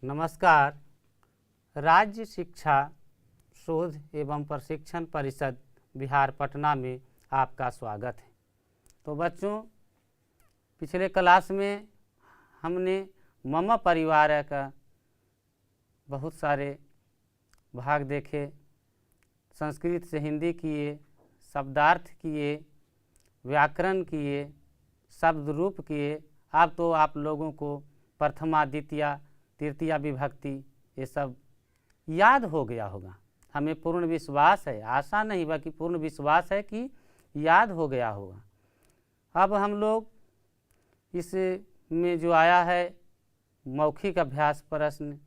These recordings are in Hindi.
नमस्कार। राज्य शिक्षा शोध एवं प्रशिक्षण परिषद बिहार पटना में आपका स्वागत है। तो बच्चों, पिछले क्लास में हमने मम परिवार का बहुत सारे भाग देखे, संस्कृत से हिंदी किए, शब्दार्थ किए, व्याकरण किए, शब्द रूप किए। अब तो आप लोगों को प्रथमा, द्वितीया, तृतीया विभक्ति ये सब याद हो गया होगा। हमें पूर्ण विश्वास है, आशा नहीं बल्कि पूर्ण विश्वास है कि याद हो गया होगा। अब हम लोग इस में जो आया है मौखिक अभ्यास प्रश्न,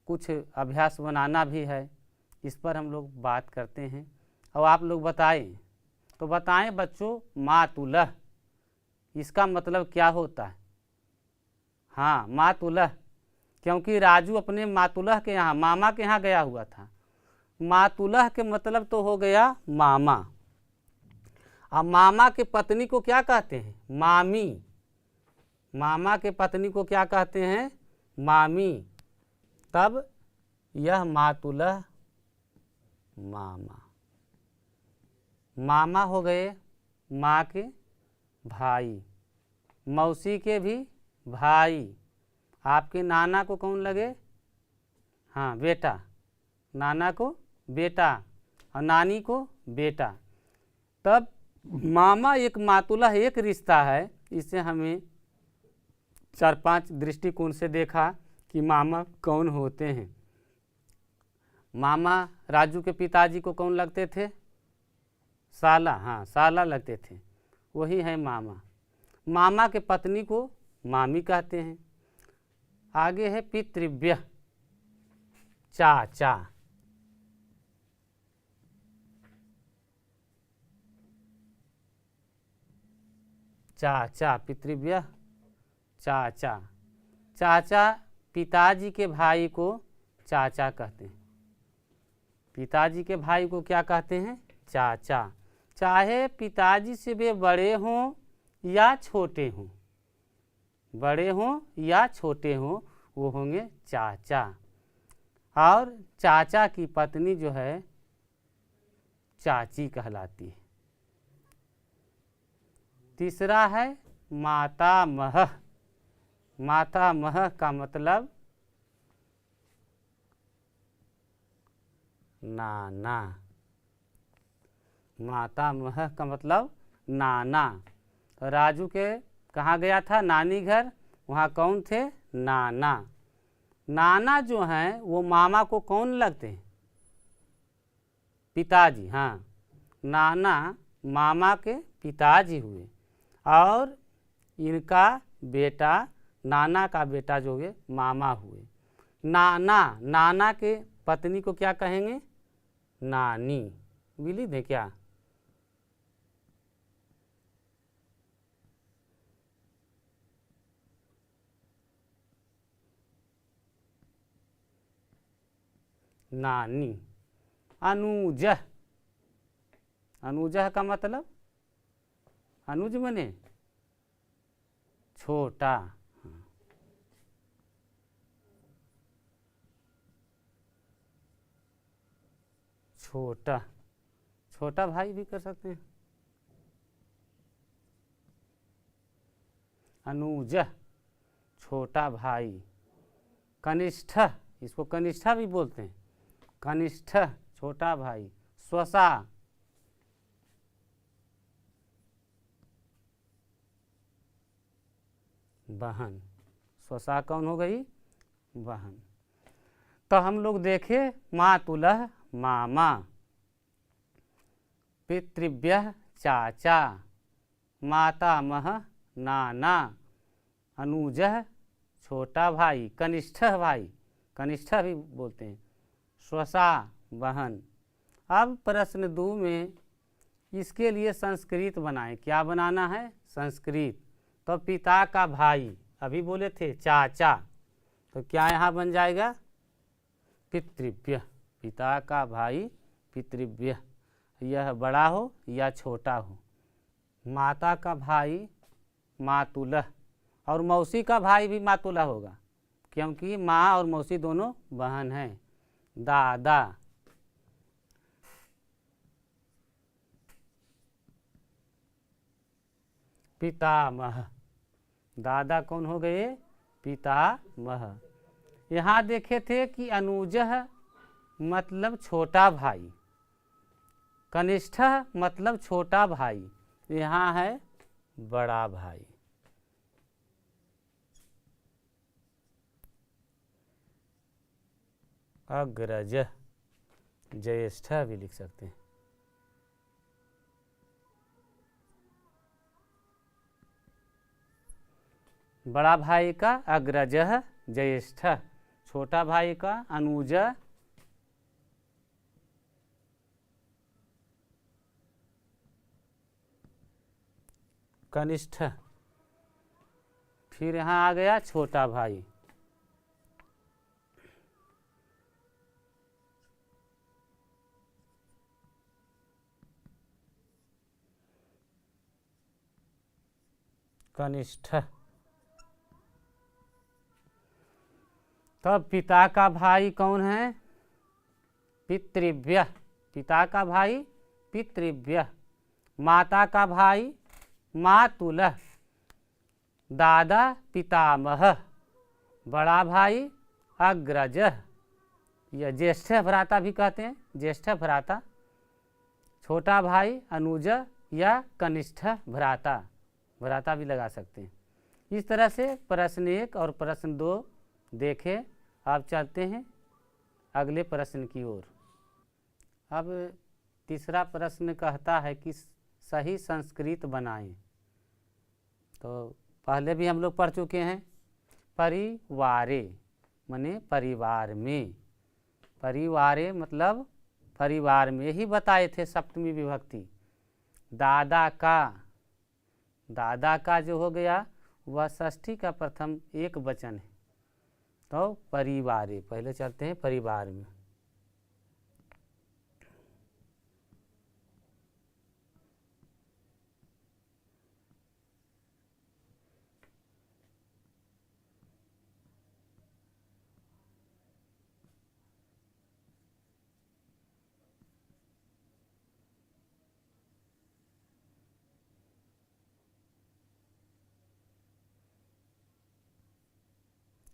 कुछ अभ्यास बनाना भी है, इस पर हम लोग बात करते हैं। और आप लोग बताएं, तो बताएं बच्चों, मातुलह इसका मतलब क्या होता है? हाँ, मातुलह, क्योंकि राजू अपने मातुलह के यहाँ, मामा के यहाँ गया हुआ था। मातुलह के मतलब तो हो गया मामा। अब मामा के पत्नी को क्या कहते हैं? मामी। मामा के पत्नी को क्या कहते हैं? मामी। तब यह मातुलह मामा। मामा हो गए माँ के भाई, मौसी के भी भाई। आपके नाना को कौन लगे? हाँ, बेटा। नाना को बेटा और नानी को बेटा। तब मामा एक मातुलह एक रिश्ता है। इससे हमें 4-5 दृष्टिकोण से देखा कि मामा कौन होते हैं। मामा राजू के पिताजी को कौन लगते थे? साला। हाँ, साला लगते थे, वही है मामा। मामा के पत्नी को मामी कहते हैं। आगे है पितृव्य, चाचा। चाचा, पितृव्य चाचा। चाचा पिताजी के भाई को चाचा कहते हैं। पिताजी के भाई को क्या कहते हैं? चाचा। चाहे पिताजी से वे बड़े हों या छोटे हों, बड़े हों या छोटे हों, वो होंगे चाचा। और चाचा की पत्नी जो है चाची कहलाती है। तीसरा है मातामह। मातामह का मतलब नाना। मातामह का मतलब नाना। राजू के कहाँ गया था? नानी घर। वहाँ कौन थे? नाना। नाना जो हैं वो मामा को कौन लगते हैं? पिताजी। हाँ, नाना मामा के पिताजी हुए। और इनका बेटा, नाना का बेटा जो हुए मामा हुए। नाना, नाना के पत्नी को क्या कहेंगे? नानी। विलिद है क्या? नानी। अनुजह। अनुजह का मतलब अनुज मने छोटा। छोटा, छोटा भाई भी कर सकते हैं। अनुजह, छोटा भाई। कनिष्ठ, इसको कनिष्ठा भी बोलते हैं। कनिष्ठ, छोटा भाई। स्वसा, बहन। स्वसा कौन हो गई? बहन। तो हम लोग देखे मातुलह मामा, पितृव्य चाचा, मातामह नाना, अनुजह छोटा भाई, कनिष्ठ भाई, कनिष्ठ भी बोलते हैं, स्वसा बहन। अब प्रश्न 2 में इसके लिए संस्कृत बनाएं। क्या बनाना है? संस्कृत। तो पिता का भाई, अभी बोले थे चाचा, तो क्या यहाँ बन जाएगा? पितृव्य। पिता का भाई पितृव्य, यह बड़ा हो या छोटा हो। माता का भाई मातुलह, और मौसी का भाई भी मातुलह होगा। क्योंकि माँ और मौसी दोनों बहन हैं। दादा, पितामह, दादा कौन हो गए? पितामह। यहाँ देखे थे कि अनुजः मतलब छोटा भाई, कनिष्ठः मतलब छोटा भाई, यहाँ है बड़ा भाई। अग्रजः, ज्येष्ठः भी लिख सकते हैं। बड़ा भाई का अग्रजः ज्येष्ठः, छोटा भाई का अनुजः, कनिष्ठ। फिर यहाँ आ गया छोटा भाई, कनिष्ठ। तब पिता का भाई कौन है? पितृव्य, पिता का भाई पितृव्य। माता का भाई मातुलः। दादा पितामह, बड़ा भाई अग्रजः, या ज्येष्ठ भ्राता भी कहते हैं, ज्येष्ठ भ्राता। छोटा भाई अनुज या कनिष्ठ भ्राता, भ्राता भी लगा सकते हैं। इस तरह से प्रश्न 1 और प्रश्न 2 देखे। अब चलते हैं अगले प्रश्न की ओर। अब तीसरा प्रश्न कहता है कि सही संस्कृत बनाएं। तो पहले भी हम लोग पढ़ चुके हैं, परिवारे माने परिवार में, परिवारे मतलब परिवार में ही बताए थे सप्तमी विभक्ति। दादा का, दादा का जो हो गया वह षष्ठी का प्रथम एक वचन है। तो परिवारे, पहले चलते हैं परिवार में।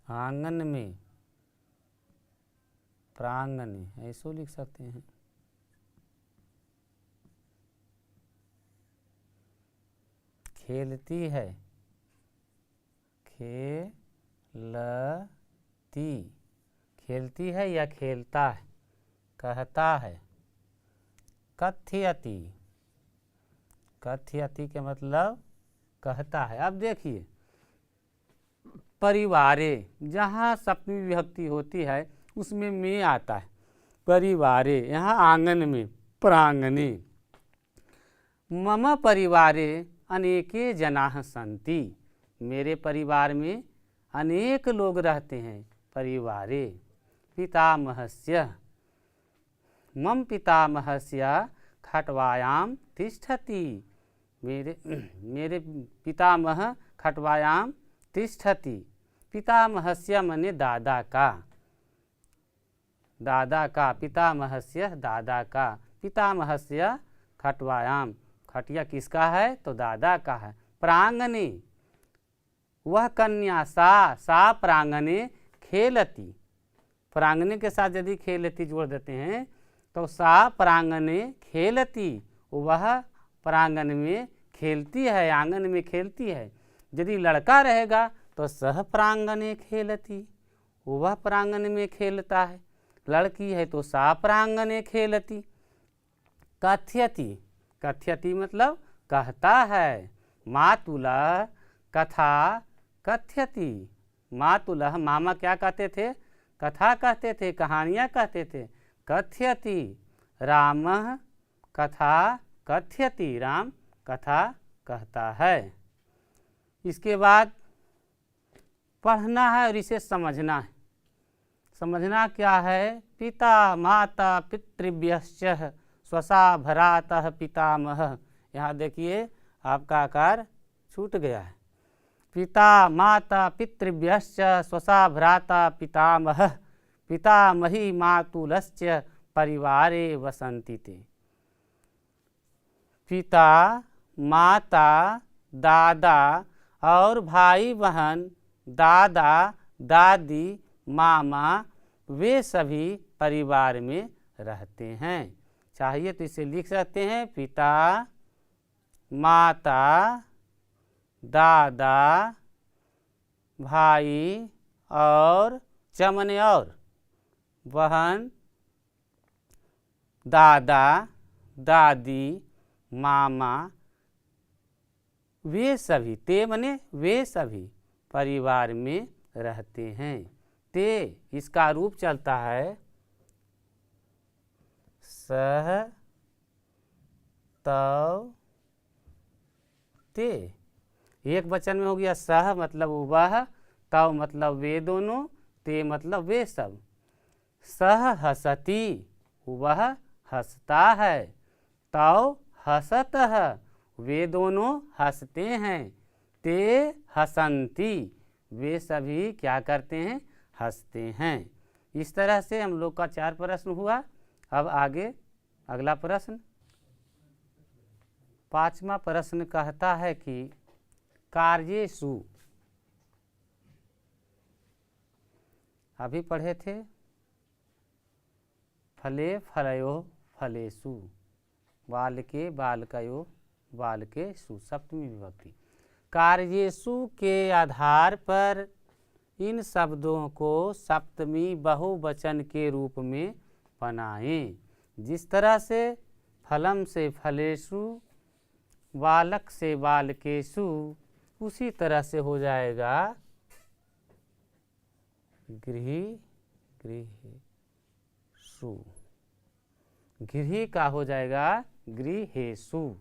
आंगन में, प्रांगण, ऐसो लिख सकते हैं। खेलती है, खेलती, खेलती है या खेलता है। कहता है, कथयति, कथयति के मतलब कहता है। अब देखिए परिवारे, जहाँ सप्तमी विभक्ति होती है उसमें में आता है। परिवारे, यहाँ आंगन में, प्रांगणे। मम परिवारे अनेके जनाः सन्ति, मेरे परिवार में अनेक लोग रहते हैं। परिवारे। पितामहस्य, मम पितामहस्य खट्वायां तिष्ठति, मेरे पितामह खट्वायां तिष्ठति। पितामहस्य मने दादा का, दादा का, पितामहस्य दादा का। पितामहस्य खट्वायाम, खटिया किसका है? तो दादा का है। प्रांगणे, वह कन्या सा प्रांगणे खेलती, प्रांगणे के साथ यदि खेलती जोड़ देते हैं तो सा प्रांगणे खेलती, वह प्रांगण में खेलती है, आंगन में खेलती है। यदि लड़का रहेगा तो सह प्रांगणे खेलती, वह प्रांगण में खेलता है। लड़की है तो सा प्रांगणे खेलती। कथयति, कथयति मतलब कहता है। मातुलः कथा कथयति, मातुलः मामा क्या कहते थे? कथा कहते थे, कहानियाँ कहते थे। कथयति, रामः कथा कथयति, राम कथा कहता है। इसके बाद पढ़ना है और इसे समझना है। समझना क्या है? पिता माता पितृभ्यश्च स्वसा भ्रातः पितामह। यहाँ देखिए आपका आकार छूट गया है। पिता माता पितृभ्यश्च स्वसा भ्राता पितामहः पितामही मातुलश्च परिवारे वसन्ति ते। पिता माता दादा और भाई बहन दादा दादी मामा वे सभी परिवार में रहते हैं। चाहिए तो इसे लिख सकते हैं, पिता माता दादा भाई और चमने और बहन दादा दादी मामा वे सभी, ते मने वे सभी परिवार में रहते हैं। ते इसका रूप चलता है सह तव ते। एक वचन में हो गया सह मतलब वह, तव मतलब वे दोनों, ते मतलब वे सब। सह हसती वह हंसता है, तव हसत है वे दोनों हंसते हैं, ते हसंती वे सभी क्या करते हैं, हंसते हैं। इस तरह से हम लोग का 4 प्रश्न हुआ। अब आगे अगला प्रश्न 5वां प्रश्न कहता है कि कार्येषु, अभी पढ़े थे फले फलयो फलेषु, बालके बालकयो बालकेषु, सप्तमी विभक्ति। कार्येषु के आधार पर इन शब्दों को सप्तमी बहुवचन के रूप में बनाएं। जिस तरह से फलम से फलेषु, बालक से बालकेषु, उसी तरह से हो जाएगा गृह गृहेषु, गृह का हो जाएगा गृहेषु,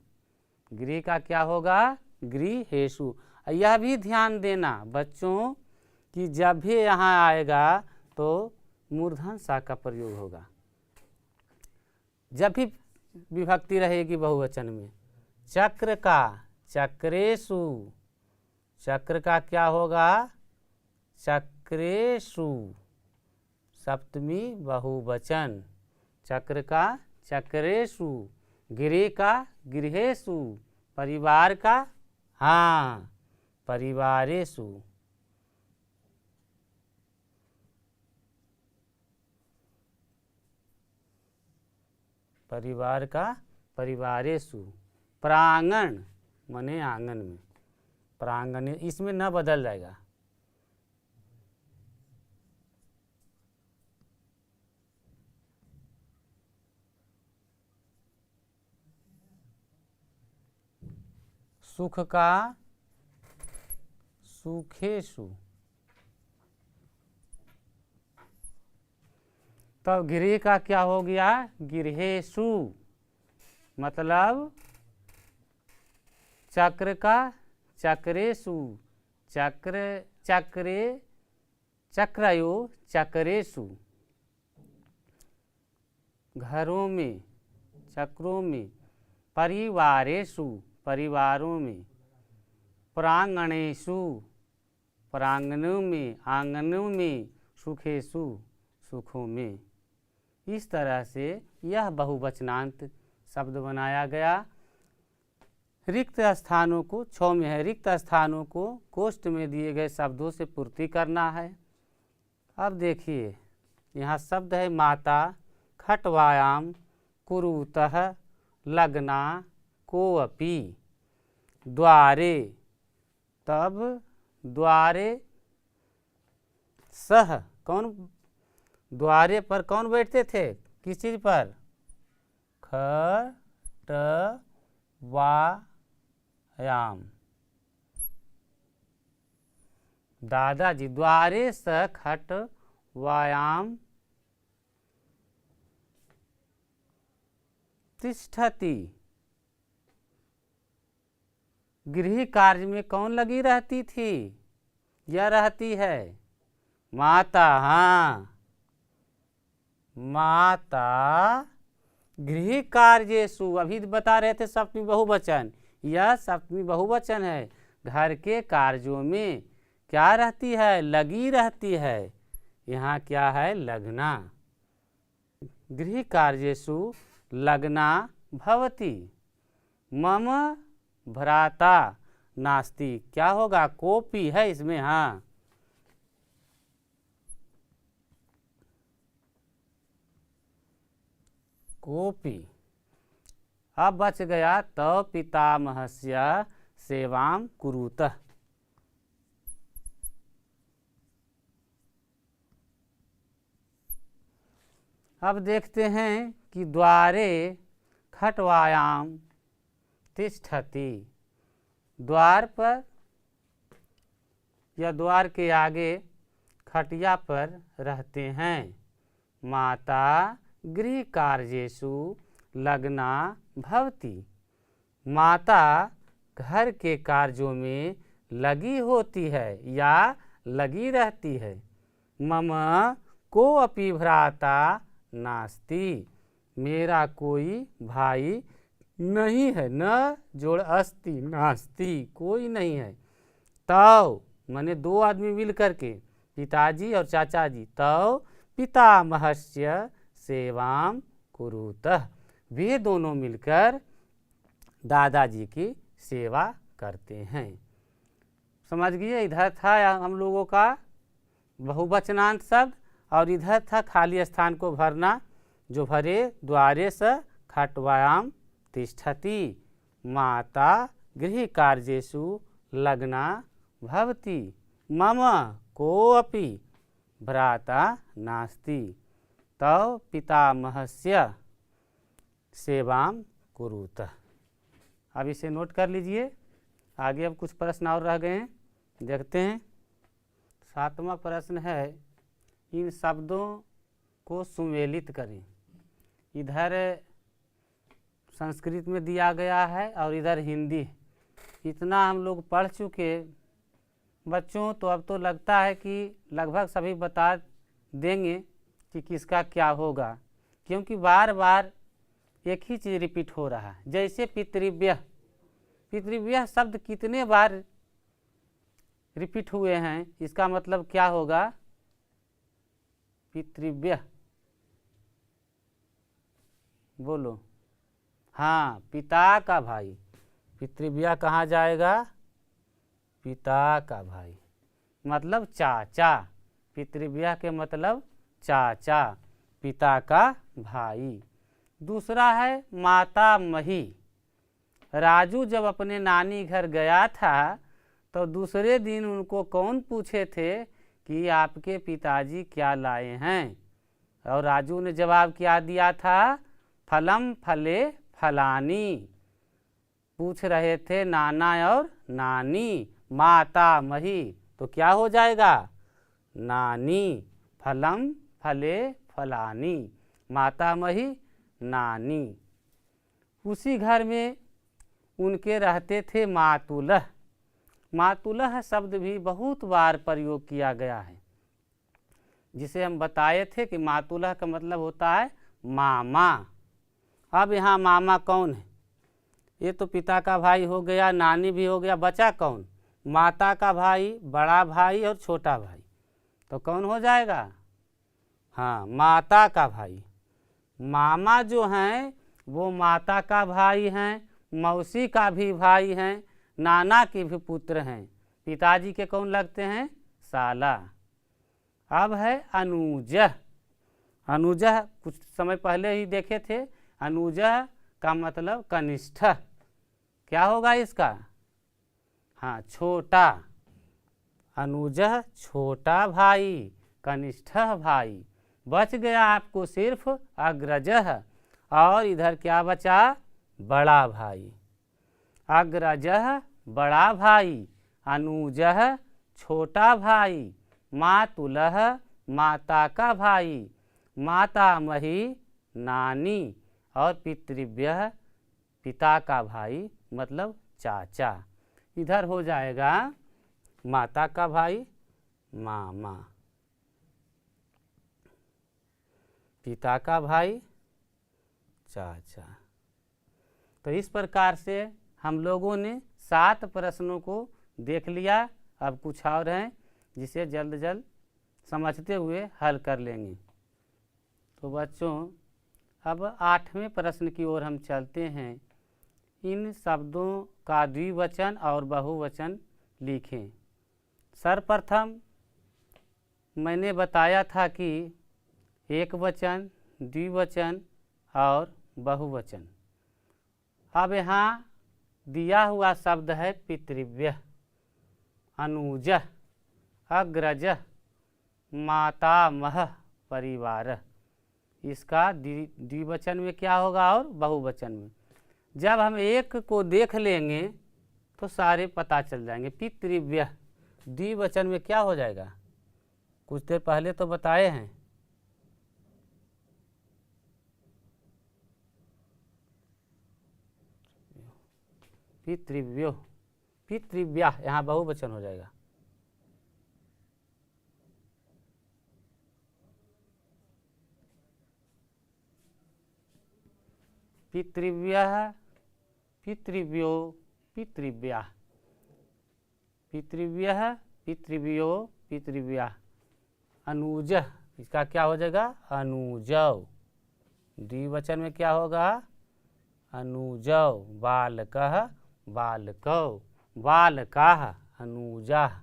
गृह का क्या होगा गृहेषु। यह भी ध्यान देना बच्चों कि जब भी यहाँ आएगा तो मूर्धन सा का प्रयोग होगा। जब भी विभक्ति रहेगी बहुवचन में, चक्र का चक्रेषु, चक्र का क्या होगा चक्रेषु, सप्तमी बहुवचन, चक्र का चक्रेषु, गृह का गृहेषु, परिवार का हाँ परिवारेषु। परिवार का परिवारेषु। प्रांगण मने आंगन में, प्रांगण इसमें न बदल जाएगा। सुख का सुखेषु, तब गृह का क्या हो गया गृहेषु, मतलब चक्र का चक्रेषु, चक्र चक्रे चक्रयो चक्रेषु, घरों में चक्रों में, परिवारेषु परिवारों में, प्रांगणेषु प्रांगणों में आंगनों में, सुखेषु सुखों में। इस तरह से यह बहुवचनांत शब्द बनाया गया। रिक्त स्थानों को 6 में है, रिक्त स्थानों को कोष्ठ में दिए गए शब्दों से पूर्ति करना है। अब देखिए यहाँ शब्द है माता, खट्वायाम, कुरुतः, लग्ना, कोऽपि, द्वारे, तब द्वारे सह, कौन द्वारे पर कौन बैठते थे, किस चीज पर, खट्वायाम, दादाजी, द्वारे स खट्वायाम तिष्ठति, गृह कार्य में कौन लगी रहती थी, यह रहती है माता। हाँ माता गृह कार्येषु, अभी बता रहे थे सप्तमी बहुवचन, यह सप्तमी बहुवचन है। घर के कार्यों में क्या रहती है? लगी रहती है। यहाँ क्या है? लगना। गृह कार्येषु लगना भवति। मम भ्राता नास्ति। क्या होगा? कोपी है इसमें। हाँ, कोपी। अब बच गया तव पितामहस्य सेवां कुरुतः। अब देखते हैं कि द्वारे खट्वायां तिष्ठति। द्वार पर या द्वार के आगे खटिया पर रहते हैं। माता गृह कार्येषु लग्ना भवति। माता घर के कार्यों में लगी होती है या लगी रहती है। मम को अपि भ्राता नास्ति। मेरा कोई भाई नहीं है। न जोड़ अस्ति, नास्ति, कोई नहीं है। तव माने दो आदमी मिल करके, पिताजी और चाचा जी। तव पितामहस्य सेवां कुरुतः। वे दोनों मिलकर दादाजी की सेवा करते हैं। समझ गए? इधर था हम लोगों का बहुवचनांत शब्द और इधर था खाली स्थान को भरना, जो भरे द्वारे स खट्वायां तिष्ठति। माता गृह कार्येषु लग्ना भवति। मम कोऽपि भ्राता नास्ति। तव पितामहस्य सेवां कुरुतः। अब इसे नोट कर लीजिए। आगे अब कुछ प्रश्न और रह गए हैं, देखते हैं। 7वां प्रश्न है, इन शब्दों को सुमेलित करें। इधर संस्कृत में दिया गया है और इधर हिंदी। इतना हम लोग पढ़ चुके बच्चों, तो अब तो लगता है कि लगभग सभी बता देंगे कि किसका क्या होगा, क्योंकि बार बार एक ही चीज़ रिपीट हो रहा है। जैसे पितृव्यः। पितृव्यः शब्द कितने बार रिपीट हुए हैं, इसका मतलब क्या होगा? पितृव्यः बोलो। हाँ, पिता का भाई। पितृव्यः कहाँ जाएगा? पिता का भाई, मतलब चाचा। पितृव्यः के मतलब चाचा, पिता का भाई। दूसरा है मातामही। राजू जब अपने नानी घर गया था तो दूसरे दिन उनको कौन पूछे थे कि आपके पिताजी क्या लाए हैं? और राजू ने जवाब क्या दिया था? फलम फले फलानी। पूछ रहे थे नाना और नानी। मातामही तो क्या हो जाएगा? नानी। फलम फले फलानी, मातामही नानी। उसी घर में उनके रहते थे मातुलह। मातुलह शब्द भी बहुत बार प्रयोग किया गया है, जिसे हम बताए थे कि मातुलह का मतलब होता है मामा। अब यहाँ मामा कौन है? ये तो पिता का भाई हो गया, नानी भी हो गया, बचा कौन? माता का भाई, बड़ा भाई और छोटा भाई। तो कौन हो जाएगा? हाँ, माता का भाई। मामा जो हैं वो माता का भाई हैं, मौसी का भी भाई हैं, नाना के भी पुत्र हैं। पिताजी के कौन लगते हैं? साला। अब है अनुजः। अनुजः कुछ समय पहले ही देखे थे। अनुजः का मतलब कनिष्ठ। क्या होगा इसका? हाँ, छोटा। अनुजः छोटा भाई, कनिष्ठ भाई। बच गया आपको सिर्फ अग्रजः। और इधर क्या बचा? बड़ा भाई। अग्रजः बड़ा भाई, अनुजः छोटा भाई, मातुलः माता का भाई, मातामही नानी और पितृव्यः पिता का भाई मतलब चाचा। इधर हो जाएगा माता का भाई मामा, पिता का भाई चाचा। तो इस प्रकार से हम लोगों ने 7 प्रश्नों को देख लिया, अब कुछ और हैं जिसे जल्द जल्द समझते हुए हल कर लेंगे। तो बच्चों अब 8वें प्रश्न की ओर हम चलते हैं। इन शब्दों का द्विवचन और बहुवचन लिखें। सर्वप्रथम मैंने बताया था कि एक वचन, द्विवचन और बहुवचन। अब यहाँ दिया हुआ शब्द है पितृव्य, अनुज, अग्रज, मातामह, परिवार। इसका द्विवचन में क्या होगा और बहुवचन में। जब हम एक को देख लेंगे तो सारे पता चल जाएंगे। पितृव्य द्विवचन में क्या हो जाएगा, कुछ देर पहले तो बताए हैं। पितृव्यो, पितृव्या, यहाँ बहुवचन हो जाएगा। पितृव्यः, पितृव्यो, पितृव्या, पितृव्यः, पितृव्यो, पितृव्या। अनुज, इसका क्या हो जाएगा, अनुजौ। द्विवचन में क्या होगा, अनुजौ। बालकः, बालकौ, बालकाः, अनुजाः।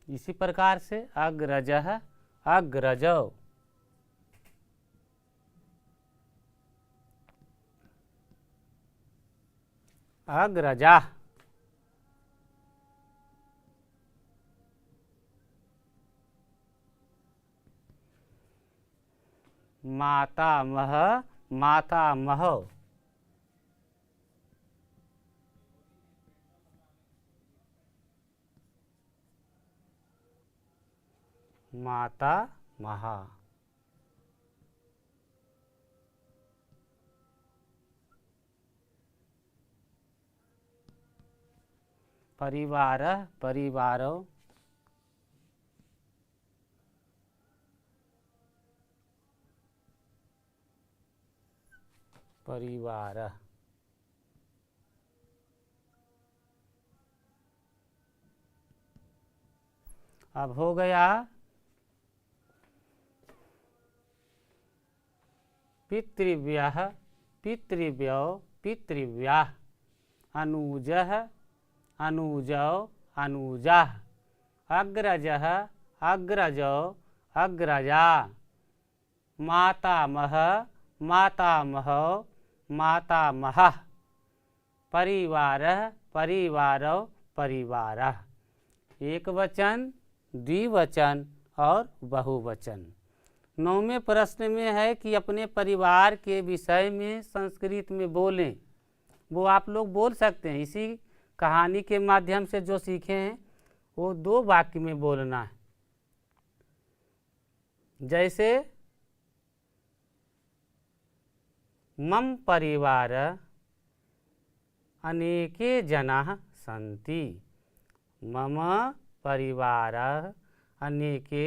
इसी प्रकार से अग्रजः, अग्रजौ। अग्रजाः। मातामह, मातामहौ। माता महा। परिवार, परिवारौ। परिवार। अब हो गया पितृव्यः, पितृव्यौ, पितृव्याः। अनुजः, अनुजौ, अनुजाः। अग्रजः, अग्रजौ, अग्रजाः। मातामह, मातामहौ, मातामहाः। परिवारः, परिवारौ, परिवाराः। एक वचन, द्विवचन और बहुवचन। 9वें प्रश्न में है कि अपने परिवार के विषय में संस्कृत में बोलें। वो आप लोग बोल सकते हैं। इसी कहानी के माध्यम से जो सीखे हैं वो 2 वाक्य में बोलना है। जैसे मम परिवार अनेके जनाः सन्ति। मम परिवार अनेके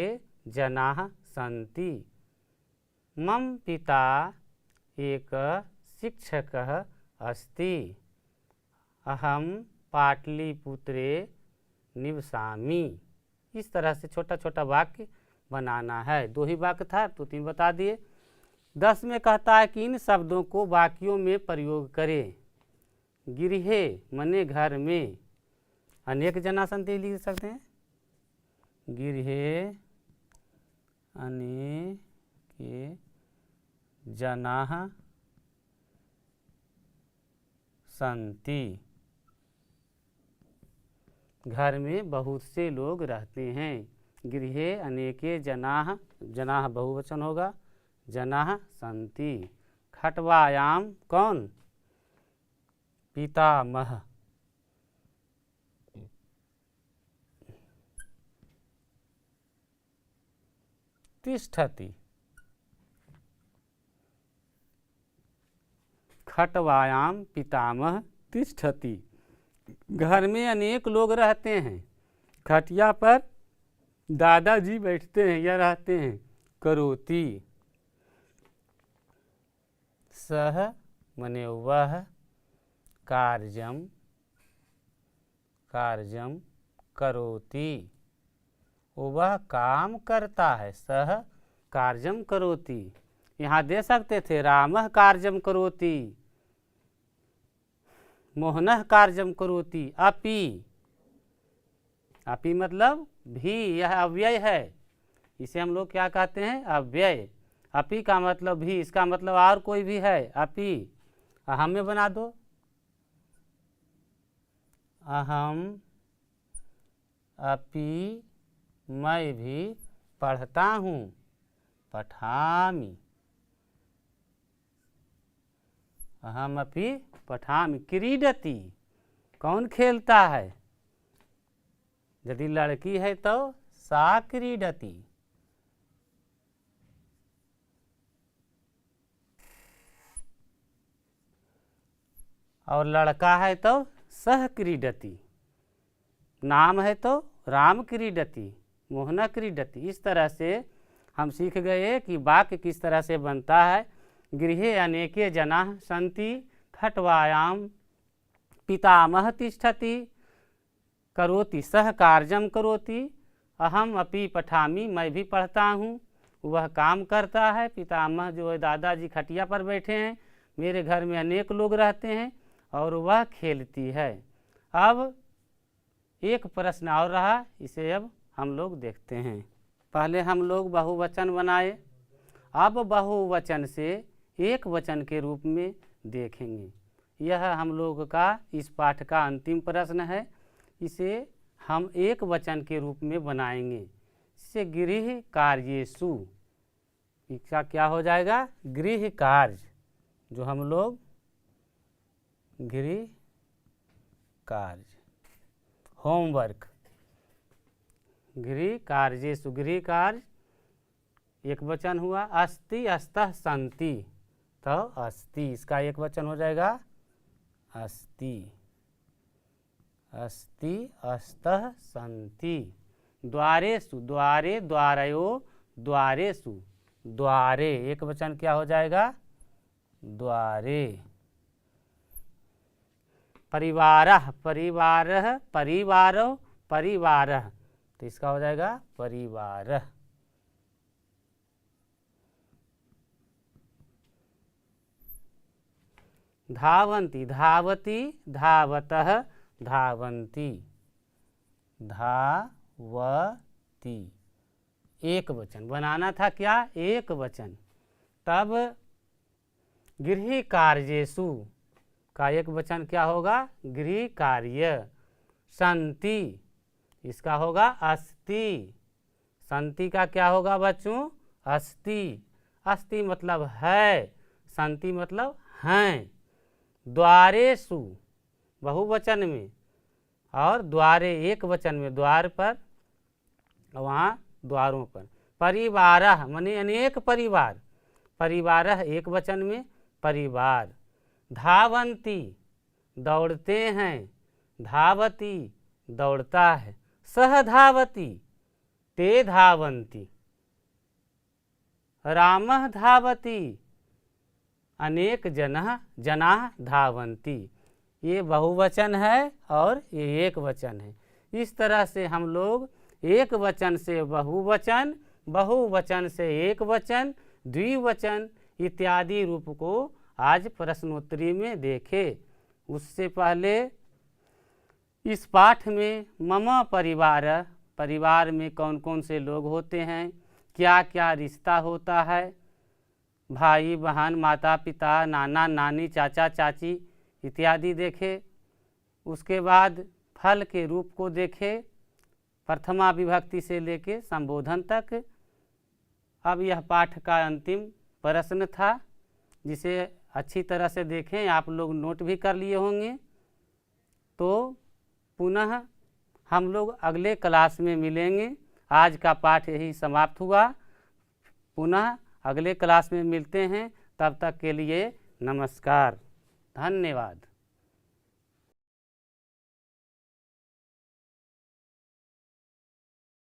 जनाः सन्ति। मम पिता एक शिक्षकः अस्ति। अहम पाटलिपुत्रे निवसामि। इस तरह से छोटा छोटा वाक्य बनाना है। 2 ही वाक्य था तो 3 बता दिए। 10 में कहता है कि इन शब्दों को वाक्यों में प्रयोग करें। गृहे मने घर में, अनेक जना सन्ति लिख सकते हैं। गृहे अनेके जनाः सन्ति। घर में बहुत से लोग रहते हैं। गृहे अनेके जनाः, जनाः बहुवचन होगा, जनाः सन्ति। खट्वायाम कौन, पितामह। तिष्ठति, खट्वायाम पितामह तिष्ठति। घर में अनेक लोग रहते हैं। खटिया पर दादाजी बैठते हैं या रहते हैं। करोति, सह मने वह, कार्यम करोति, वह काम करता है। सह कार्यम करोति, यहाँ दे सकते थे रामः कार्यम करोति, मोहनः कार्यम करोति। अपि मतलब भी, यह अव्यय है, इसे हम लोग क्या कहते हैं, अव्यय। अपि का मतलब भी, इसका मतलब और कोई भी है। अपि अहम में बना दो, अहम अपि मैं भी पढ़ता हूँ, पठामि, अहम अपि पठामि। क्रीडति, कौन खेलता है, यदि लड़की है तो सा क्रीडति। और लड़का है तो सह क्रीडति, नाम है तो राम क्रीडति, मोहना क्रीडति। इस तरह से हम सीख गए कि वाक्य किस तरह से बनता है। गृहे अनेके जनाः सन्ति, खट्वायां पितामह तिष्ठति, करोति सह कार्यम करोति, अहम अपि पठामि मैं भी पढ़ता हूँ, वह काम करता है। पितामह जो है दादाजी खटिया पर बैठे हैं, मेरे घर में अनेक लोग रहते हैं, और वह खेलती है। अब एक प्रश्न और रहा, इसे अब हम लोग देखते हैं। पहले हम लोग बहुवचन बनाए, अब बहुवचन से एक वचन के रूप में देखेंगे। यह हम लोग का इस पाठ का अंतिम प्रश्न है, इसे हम एक वचन के रूप में बनाएंगे। इससे गृह कार्येषु, इसका क्या हो जाएगा, गृह कार्य, जो हम लोग गृह कार्य, होमवर्क, गृह कार्येषु, गृह कार्य एक वचन हुआ। अस्ति अस्तः सन्ति, तो अस्ति, इसका एक वचन हो जाएगा अस्ति, अस्ति अस्तः सन्ति। द्वारेषु, द्वारे द्वारयो द्वारेषु, द्वारे एक वचन क्या हो जाएगा, द्वारे। परिवारः, परिवारः परिवारो परिवारः, तो इसका हो जाएगा परिवारः। धावन्ति, धावति धावतः धावन्ति, धावति, एक वचन बनाना था, क्या, एक वचन। तब गृह कार्येषु का एक वचन क्या होगा, गृह कार्य। सन्ति, इसका होगा अस्ति, सन्ति का क्या होगा बच्चों, अस्ति, अस्ति मतलब है, सन्ति मतलब हैं। द्वारेषु बहुवचन में, और द्वारे एक वचन में, द्वार पर, वहाँ द्वारों पर। परिवारः माने अनेक परिवार, परिवारः एक वचन में, परिवार। धावन्ति, दौड़ते हैं, धावति, दौड़ता है। सह धावति, ते धावन्ति। रामः धावति, अनेक जनाः धावन्ति। ये बहुवचन है और ये एक वचन है। इस तरह से हम लोग एक वचन से बहुवचन, बहुवचन से एक वचन, द्विवचन इत्यादि रूप को आज प्रश्नोत्तरी में देखे। उससे पहले इस पाठ में मम परिवार, परिवार में कौन कौन से लोग होते हैं, क्या क्या रिश्ता होता है, भाई बहन, माता पिता, नाना नानी, चाचा चाची इत्यादि देखे। उसके बाद फल के रूप को देखे, प्रथमा विभक्ति से लेके संबोधन तक। अब यह पाठ का अंतिम प्रश्न था, जिसे अच्छी तरह से देखें, आप लोग नोट भी कर लिए होंगे। तो पुनः हम लोग अगले क्लास में मिलेंगे। आज का पाठ यही समाप्त हुआ, पुनः अगले क्लास में मिलते हैं। तब तक के लिए नमस्कार, धन्यवाद।